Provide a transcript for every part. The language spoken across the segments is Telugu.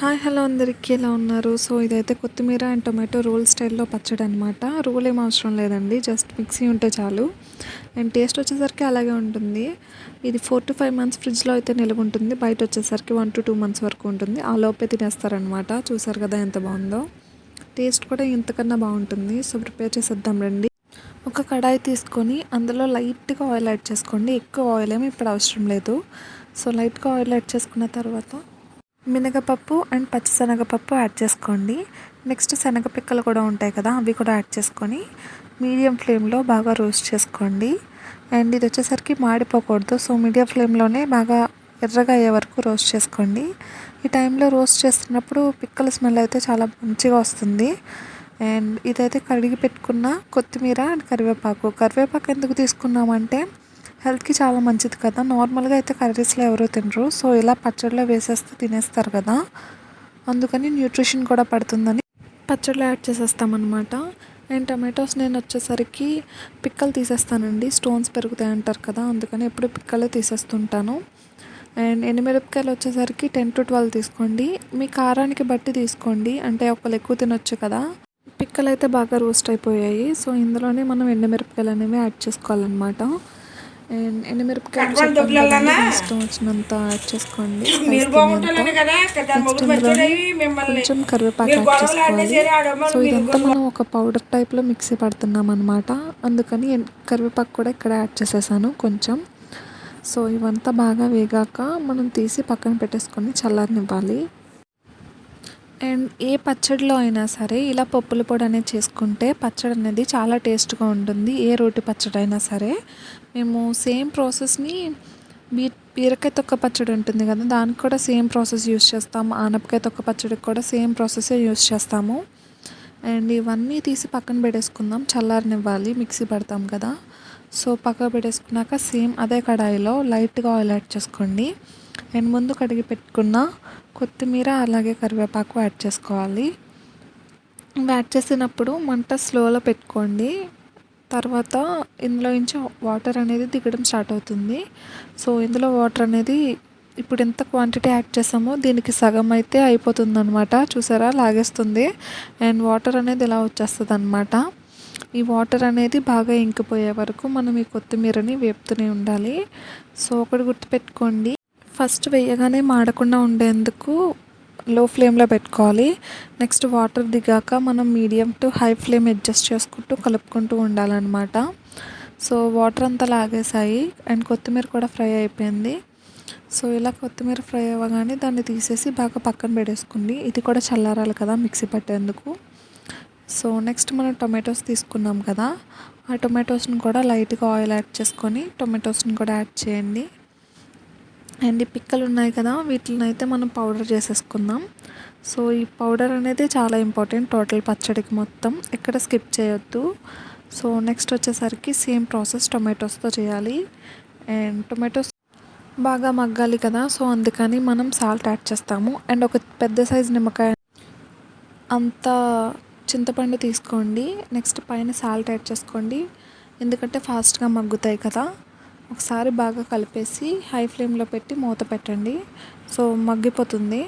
హాయ్ హలో అందరికీ ఎలా ఉన్నారు? సో ఇదైతే కొత్తిమీర అండ్ టొమాటో రోల్ స్టైల్లో పచ్చడి అనమాట. రోల్ ఏం అవసరం లేదండి, జస్ట్ మిక్సీ ఉంటే చాలు. అండ్ టేస్ట్ వచ్చేసరికి అలాగే ఉంటుంది. ఇది 4 to 5 months ఫ్రిడ్జ్లో అయితే నిల్వ ఉంటుంది. బయట వచ్చేసరికి 1 to 2 months వరకు ఉంటుంది. ఆ లోపే తినేస్తారనమాట. చూసారు కదా ఎంత బాగుందో. టేస్ట్ కూడా ఇంతకన్నా బాగుంటుంది. సో ప్రిపేర్ చేసేద్దాం రండి. ఒక కడాయి తీసుకొని అందులో లైట్గా ఆయిల్ యాడ్ చేసుకోండి. ఎక్కువ ఆయిల్ ఏమి ఇప్పుడు అవసరం లేదు. సో లైట్గా ఆయిల్ యాడ్ చేసుకున్న తర్వాత మినగపప్పు అండ్ పచ్చిశనగపప్పు యాడ్ చేసుకోండి. నెక్స్ట్ శనగపిక్కలు కూడా ఉంటాయి కదా, అవి కూడా యాడ్ చేసుకొని మీడియం ఫ్లేమ్లో బాగా రోస్ట్ చేసుకోండి. అండ్ ఇది వచ్చేసరికి మాడిపోకూడదు. సో మీడియం ఫ్లేమ్లోనే బాగా ఎర్రగా అయ్యే వరకు రోస్ట్ చేసుకోండి. ఈ టైంలో రోస్ట్ చేస్తున్నప్పుడు పిక్కల స్మెల్ అయితే చాలా మంచిగా వస్తుంది. అండ్ ఇదైతే కడిగి పెట్టుకున్న కొత్తిమీర అండ్ కరివేపాకు ఎందుకు తీసుకున్నామంటే హెల్త్కి చాలా మంచిది కదా. నార్మల్గా అయితే కర్రీస్లో ఎవరో తినరు. సో ఇలా పచ్చడిలో వేసేస్తే తినేస్తారు కదా, అందుకని న్యూట్రిషన్ కూడా పడుతుందని పచ్చడిలో యాడ్ చేసేస్తామన్నమాట. అండ్ టమాటోస్ నేను వచ్చేసరికి పిక్కలు తీసేస్తానండి, స్టోన్స్ పెరుగుతాయి అంటారు కదా, అందుకని ఎప్పుడు పిక్కలే తీసేస్తుంటాను. అండ్ ఎండుమిరపకాయలు వచ్చేసరికి 10 to 12 తీసుకోండి. మీ కారానికి బట్టి తీసుకోండి, అంటే ఒకళ్ళు ఎక్కువ తినొచ్చు కదా. పిక్కలు అయితే బాగా రోస్ట్ అయిపోయాయి. సో ఇందులోనే మనం ఎండుమిరపకాయలు అనేవి యాడ్ చేసుకోవాలన్నమాట. అండ్ ఎండుమిరపకాయలు ఇష్టం వచ్చినంత యాడ్ చేసుకోండి. నెక్స్ట్ ఇందులోనే కొంచెం కరివేపాకు యాడ్ చేసుకోవాలి. సో ఇదంతా మనం ఒక పౌడర్ టైప్లో మిక్సీ పడుతున్నాం అనమాట, అందుకని కరివేపాకు కూడా ఇక్కడ యాడ్ చేసేసాను కొంచెం. సో ఇవంతా బాగా వేగాక మనం తీసి పక్కన పెట్టేసుకొని చల్లారనివ్వాలి. అండ్ ఏ పచ్చడిలో అయినా సరే ఇలా పప్పుల పొడి అనేది చేసుకుంటే పచ్చడి అనేది చాలా టేస్ట్గా ఉంటుంది. ఏ రోటి పచ్చడి అయినా సరే మేము సేమ్ ప్రాసెస్ని బీరకాయ తొక్క పచ్చడి ఉంటుంది కదా, దానికి కూడా సేమ్ ప్రాసెస్ యూస్ చేస్తాము. ఆనపకాయ తొక్క పచ్చడికి కూడా సేమ్ ప్రాసెసే యూస్ చేస్తాము. అండ్ ఇవన్నీ తీసి పక్కన పెట్టేసుకుందాం, చల్లారనివ్వాలి, మిక్సీ పడతాం కదా. సో పక్కన పెట్టేసుకున్నాక సేమ్ అదే కడాయిలో లైట్గా ఆయిల్ యాడ్ చేసుకోండి. అండ్ ముందు కడిగి పెట్టుకున్న కొత్తిమీర అలాగే కరివేపాకు యాడ్ చేసుకోవాలి. యాడ్ చేసినప్పుడు మంట స్లోలో పెట్టుకోండి. తర్వాత ఇందులో నుంచి వాటర్ అనేది దిగడం స్టార్ట్ అవుతుంది. సో ఇందులో వాటర్ అనేది ఇప్పుడు ఎంత క్వాంటిటీ యాడ్ చేసామో దీనికి సగం అయితే అయిపోతుంది అనమాట. చూసారా, లాగేస్తుంది. అండ్ వాటర్ అనేది ఇలా వచ్చేస్తుంది అనమాట. ఈ వాటర్ అనేది బాగా ఇంకిపోయే వరకు మనం ఈ కొత్తిమీరని వేపుతూనే ఉండాలి. సో ఒకటి గుర్తుపెట్టుకోండి, ఫస్ట్ వేయగానే మాడకుండా ఉండేందుకు లో ఫ్లేమ్లో పెట్టుకోవాలి. నెక్స్ట్ వాటర్ దిగాక మనం medium to high flame adjust చేసుకుంటూ కలుపుకుంటూ ఉండాలన్నమాట. సో వాటర్ అంతా లాగేసాయి అండ్ కొత్తిమీర కూడా ఫ్రై అయిపోయింది. సో ఇలా కొత్తిమీర ఫ్రై అవ్వగానే దాన్ని తీసేసి బాగా పక్కన పెట్టేసుకోండి. ఇది కూడా చల్లారాలి కదా మిక్సీ పట్టేందుకు. సో నెక్స్ట్ మనం టొమాటోస్ తీసుకున్నాం కదా, ఆ టొమాటోస్ని కూడా లైట్గా ఆయిల్ యాడ్ చేసుకొని టొమాటోస్ని కూడా యాడ్ చేయండి. అండ్ ఈ పిక్కలు ఉన్నాయి కదా, వీటిని అయితే మనం పౌడర్ చేసేసుకుందాం. సో ఈ పౌడర్ అనేది చాలా ఇంపార్టెంట్ టోటల్ పచ్చడికి మొత్తం, ఎక్కడ స్కిప్ చేయొద్దు. సో నెక్స్ట్ వచ్చేసరికి సేమ్ ప్రాసెస్ టొమాటోస్తో చేయాలి. అండ్ టొమాటోస్ బాగా మగ్గాలి కదా, సో అందుకని మనం సాల్ట్ యాడ్ చేస్తాము. అండ్ ఒక పెద్ద సైజు నిమ్మకాయ అంత చింతపండు తీసుకోండి. నెక్స్ట్ పైన సాల్ట్ యాడ్ చేసుకోండి, ఎందుకంటే ఫాస్ట్గా మగ్గుతాయి కదా. ఒకసారి బాగా కలిపేసి హై ఫ్లేమ్లో పెట్టి మూత పెట్టండి. సో మగ్గిపోతుంది.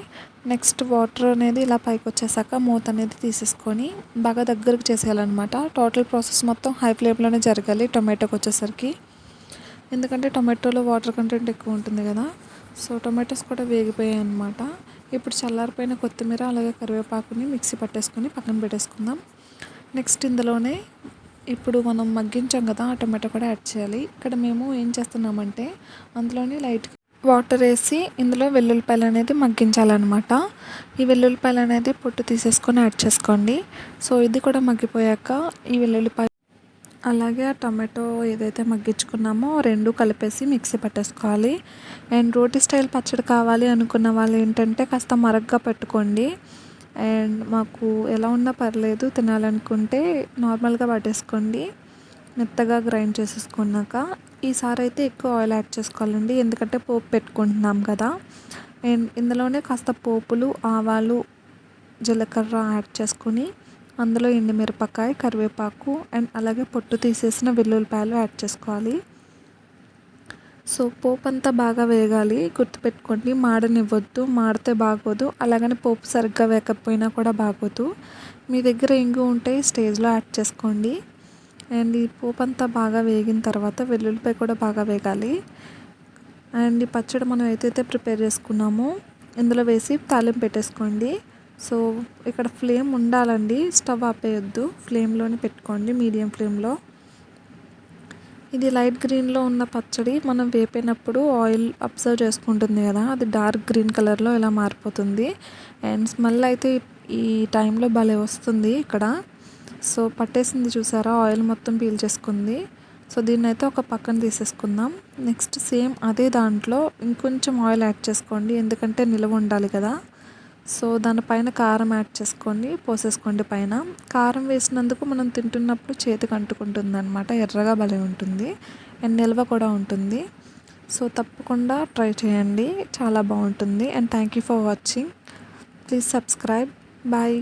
నెక్స్ట్ వాటర్ అనేది ఇలా పైకి వచ్చేసాక మూత అనేది తీసేసుకొని బాగా దగ్గరకు చేసేయాలన్నమాట. టోటల్ ప్రాసెస్ మొత్తం హై ఫ్లేమ్లోనే జరగాలి టొమాటోకి వచ్చేసరికి, ఎందుకంటే టొమాటోలో వాటర్ కంటెంట్ ఎక్కువ ఉంటుంది కదా. సో టొమాటోస్ కూడా వేగిపోయాయి అన్నమాట. ఇప్పుడు చల్లారిపోయిన కొత్తిమీర అలాగే కరివేపాకుని మిక్సీ పట్టేసుకొని పక్కన పెట్టేసుకుందాం. నెక్స్ట్ ఇందులోనే ఇప్పుడు మనం మగ్గించాం కదా, ఆ టొమాటో కూడా యాడ్ చేయాలి. ఇక్కడ మేము ఏం చేస్తున్నామంటే అందులోని లైట్ వాటర్ వేసి ఇందులో వెల్లుల్లిపాయలు అనేది మగ్గించాలన్నమాట. ఈ వెల్లుల్లిపాయలు అనేది పొట్టు తీసేసుకొని యాడ్ చేసుకోండి. సో ఇది కూడా మగ్గిపోయాక ఈ వెల్లుల్లిపాయ అలాగే ఆ టమాటో ఏదైతే మగ్గించుకున్నామో రెండు కలిపేసి మిక్సీ పట్టేసుకోవాలి. అండ్ రోటీ స్టైల్ పచ్చడి కావాలి అనుకున్న వాళ్ళు ఏంటంటే కాస్త మరగ్గా పెట్టుకోండి. అండ్ మాకు ఎలా ఉన్నా పర్లేదు, తినాలనుకుంటే నార్మల్గా పట్టేసుకోండి, మెత్తగా గ్రైండ్ చేసేసుకున్నాక. ఈసారి అయితే ఎక్కువ ఆయిల్ యాడ్ చేసుకోవాలండి, ఎందుకంటే పోపు పెట్టుకుంటున్నాం కదా. అండ్ ఇందులోనే కాస్త పోపులు, ఆవాలు, జీలకర్ర యాడ్ చేసుకొని అందులో ఎండుమిరపకాయ, కరివేపాకు అండ్ అలాగే పొట్టు తీసేసిన వెల్లుల్లిపాయలు యాడ్ చేసుకోవాలి. సో పోపు అంతా బాగా వేగాలి, గుర్తుపెట్టుకోండి. మాడనివ్వద్దు, మాడితే బాగోదు. అలాగని పోపు సరిగ్గా వేగకపోయినా కూడా బాగోదు. మీ దగ్గర ఇంగు ఉంటే ఈ స్టేజ్లో యాడ్ చేసుకోండి. అండ్ ఈ పోపు అంతా బాగా వేగిన తర్వాత వెల్లుల్లిపాయ కూడా బాగా వేగాలి. అండ్ ఈ పచ్చడి మనం ఏదైతే ప్రిపేర్ చేసుకున్నామో ఇందులో వేసి తాలింపు పెట్టేసుకోండి. సో ఇక్కడ ఫ్లేమ్ ఉండాలండి, స్టవ్ ఆపేయొద్దు, ఫ్లేమ్లోనే పెట్టుకోండి, మీడియం ఫ్లేమ్లో. ఇది లైట్ గ్రీన్లో ఉన్న పచ్చడి మనం వేపినప్పుడు ఆయిల్ అబ్జర్వ్ చేసుకుంటుంది కదా, అది డార్క్ గ్రీన్ కలర్లో ఇలా మారిపోతుంది. అండ్ స్మెల్ అయితే ఈ టైంలో భలే వస్తుంది ఇక్కడ. సో పట్టేసింది చూసారా, ఆయిల్ మొత్తం పీల్చేసుకుంది. సో దీన్ని అయితే ఒక పక్కన తీసేసుకుందాం. నెక్స్ట్ సేమ్ అదే దాంట్లో ఇంకొంచెం ఆయిల్ యాడ్ చేసుకోండి, ఎందుకంటే నిల్వ ఉండాలి కదా. సో దానిపైన కారం యాడ్ చేసుకోండి, పోసేసుకోండి పైన. కారం వేసినందుకు మనం తింటున్నప్పుడు చేతికి అంటుకుంటుంది అనమాట, ఎర్రగా భలే ఉంటుంది అండ్ నిల్వ కూడా ఉంటుంది. సో తప్పకుండా ట్రై చేయండి, చాలా బాగుంటుంది. And thank you for watching. Please subscribe. Bye.